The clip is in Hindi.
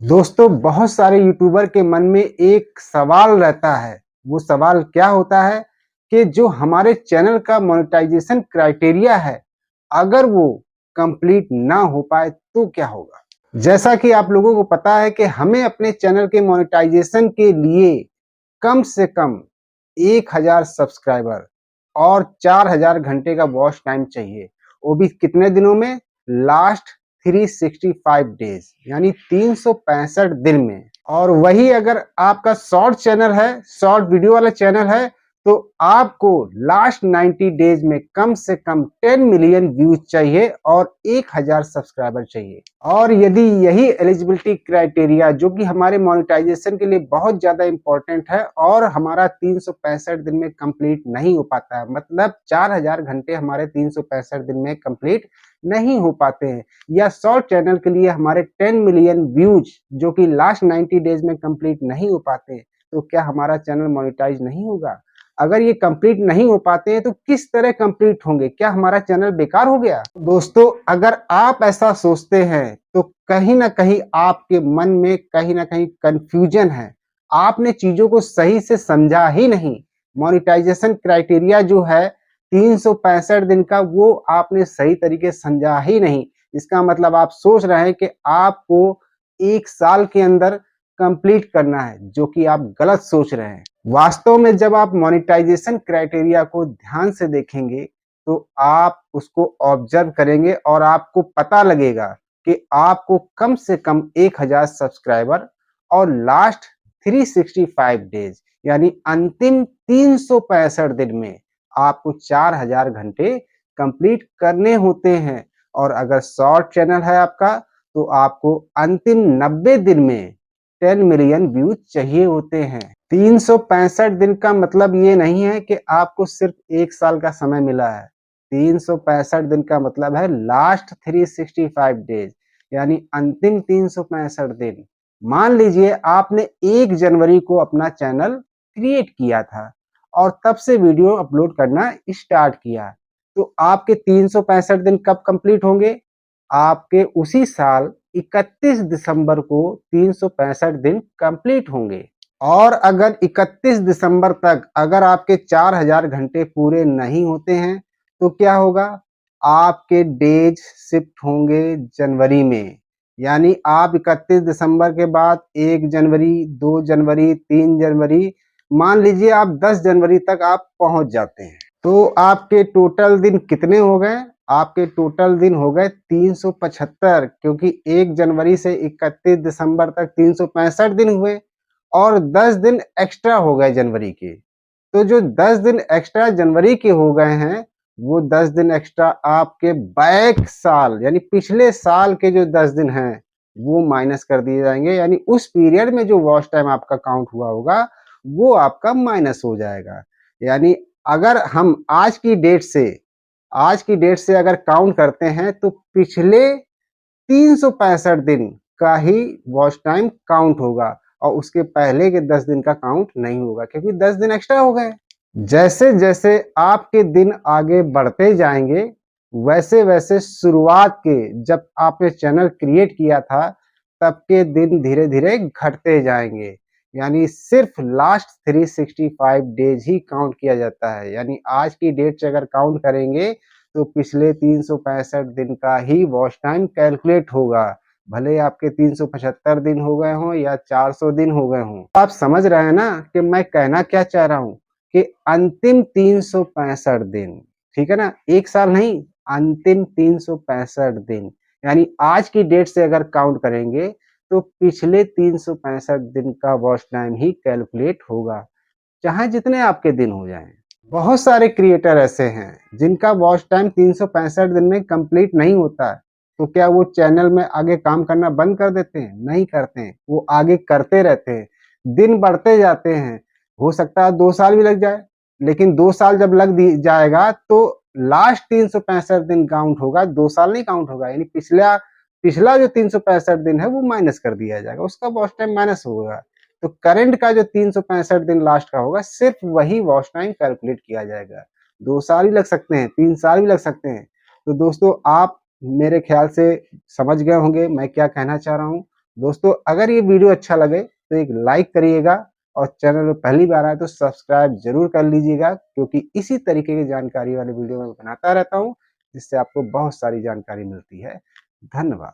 दोस्तों, बहुत सारे यूट्यूबर के मन में एक सवाल रहता है। वो सवाल क्या होता है कि जो हमारे चैनल का मोनेटाइजेशन क्राइटेरिया है, अगर वो कंप्लीट ना हो पाए तो क्या होगा? जैसा कि आप लोगों को पता है कि हमें अपने चैनल के मोनेटाइजेशन के लिए कम से कम 1000 सब्सक्राइबर और 4000 घंटे का वॉच टाइम चाहिए। वो भी कितने दिनों में? लास्ट 365 डेज यानी 365 दिन में। और वही अगर आपका शॉर्ट चैनल है, शॉर्ट वीडियो वाला चैनल है, तो आपको लास्ट 90 डेज में कम से कम 10 मिलियन व्यूज चाहिए और 1000 सब्सक्राइबर चाहिए। और यदि यही एलिजिबिलिटी क्राइटेरिया जो कि हमारे मोनेटाइजेशन के लिए बहुत ज्यादा इंपॉर्टेंट है और हमारा 365 दिन में कंप्लीट नहीं हो पाता है, मतलब 4000 घंटे हमारे 365 दिन में कंप्लीट नहीं हो पाते हैं, या शॉर्ट चैनल के लिए हमारे 10 मिलियन व्यूज जो कि लास्ट 90 डेज में कंप्लीट नहीं हो पाते, तो क्या हमारा चैनल मोनेटाइज नहीं होगा? अगर ये कंप्लीट नहीं हो पाते हैं तो किस तरह कंप्लीट होंगे? क्या हमारा चैनल बेकार हो गया? दोस्तों, अगर आप ऐसा सोचते हैं तो कहीं ना कहीं आपके मन में कहीं ना कहीं कंफ्यूजन है। आपने चीजों को सही से समझा ही नहीं। मोनेटाइजेशन क्राइटेरिया जो है 365 दिन का, वो आपने सही तरीके से समझा ही नहीं। इसका मतलब आप सोच रहे हैं कि आपको 1 साल के अंदर कंप्लीट करना है, जो कि आप गलत सोच रहे हैं। वास्तव में जब आप मोनेटाइजेशन क्राइटेरिया को ध्यान से देखेंगे तो आप उसको ऑब्जर्व करेंगे और आपको पता लगेगा कि आपको कम से कम 1000 सब्सक्राइबर और लास्ट 365 डेज यानी अंतिम 365 दिन में आपको 4000 घंटे कंप्लीट करने होते हैं। और अगर शॉर्ट चैनल है आपका तो आपको अंतिम 90 दिन में 10 मिलियन व्यूज चाहिए होते हैं। 365 दिन का मतलब ये नहीं है कि आपको सिर्फ 1 साल का समय मिला है। 365 दिन का मतलब है लास्ट 365 डेज यानी अंतिम 365 दिन। मान लीजिए आपने 1 जनवरी को अपना चैनल क्रिएट किया था और तब से वीडियो अपलोड करना स्टार्ट किया, तो आपके 365 दिन कब कंप्लीट होंगे? आपके उसी साल 31 दिसंबर को 365 दिन कंप्लीट होंगे। और अगर 31 दिसंबर तक अगर आपके 4000 घंटे पूरे नहीं होते हैं तो क्या होगा? आपके डेज शिफ्ट होंगे जनवरी में। यानी आप 31 दिसंबर के बाद 1 जनवरी, 2 जनवरी, 3 जनवरी, मान लीजिए आप 10 जनवरी तक आप पहुंच जाते हैं, तो आपके टोटल दिन कितने हो गए? आपके टोटल दिन हो गए 375, क्योंकि 1 जनवरी से 31 दिसंबर तक 365 दिन हुए और 10 दिन एक्स्ट्रा हो गए जनवरी के। तो जो 10 दिन एक्स्ट्रा जनवरी के हो गए हैं, वो 10 दिन एक्स्ट्रा आपके बैक साल यानी पिछले साल के जो 10 दिन हैं, वो माइनस कर दिए जाएंगे। यानी उस पीरियड में जो वॉच टाइम आपका काउंट हुआ होगा, वो आपका माइनस हो जाएगा। यानी अगर हम आज की डेट से अगर काउंट करते हैं तो पिछले 365 दिन का ही वॉच टाइम काउंट होगा और उसके पहले के 10 दिन का काउंट नहीं होगा, क्योंकि 10 दिन एक्स्ट्रा हो गए। जैसे जैसे आपके दिन आगे बढ़ते जाएंगे, वैसे वैसे शुरुआत के जब आपने चैनल क्रिएट किया था तब के दिन धीरे धीरे घटते जाएंगे। यानी सिर्फ लास्ट 365 डेज ही काउंट किया जाता है। यानी आज की डेट से अगर काउंट करेंगे तो पिछले 365 दिन का ही वॉच टाइम कैलकुलेट होगा, भले आपके 375 दिन हो गए हों या 400 दिन हो गए हों। आप समझ रहे हैं ना कि मैं कहना क्या चाह रहा हूं? कि अंतिम 365 दिन, ठीक है ना, 1 साल नहीं, अंतिम 365 दिन यानी आज की डेट से अगर काउंट करेंगे तो पिछले 365 दिन का वॉच टाइम ही कैलकुलेट होगा, चाहे जितने आपके दिन हो जाएं। बहुत सारे क्रिएटर ऐसे हैं जिनका वॉच टाइम 365 दिन में कंप्लीट नहीं होता है, तो क्या वो चैनल में आगे काम करना बंद कर देते हैं? नहीं करते हैं, वो आगे करते रहते हैं। दिन बढ़ते जाते हैं, हो सकता है 2 साल भी लग जाए, लेकिन 2 साल जब जाएगा तो लास्ट 365 दिन काउंट होगा, 2 साल नहीं काउंट होगा। यानी पिछला पिछला जो 365 दिन है वो माइनस कर दिया जाएगा, उसका वॉच टाइम माइनस होगा। तो करंट का जो 365 दिन लास्ट का होगा, सिर्फ वही वॉच टाइम कैलकुलेट किया जाएगा। 2 साल भी लग सकते हैं, 3 साल भी लग सकते हैं। तो दोस्तों, आप मेरे ख्याल से समझ गए होंगे मैं क्या कहना चाह रहा हूँ। दोस्तों अगर ये वीडियो अच्छा लगे तो एक लाइक करिएगा और चैनल में पहली बार आए तो सब्सक्राइब जरूर कर लीजिएगा, क्योंकि इसी तरीके की जानकारी वाले वीडियो मैं बनाता रहता हूँ जिससे आपको बहुत सारी जानकारी मिलती है। धन्यवाद।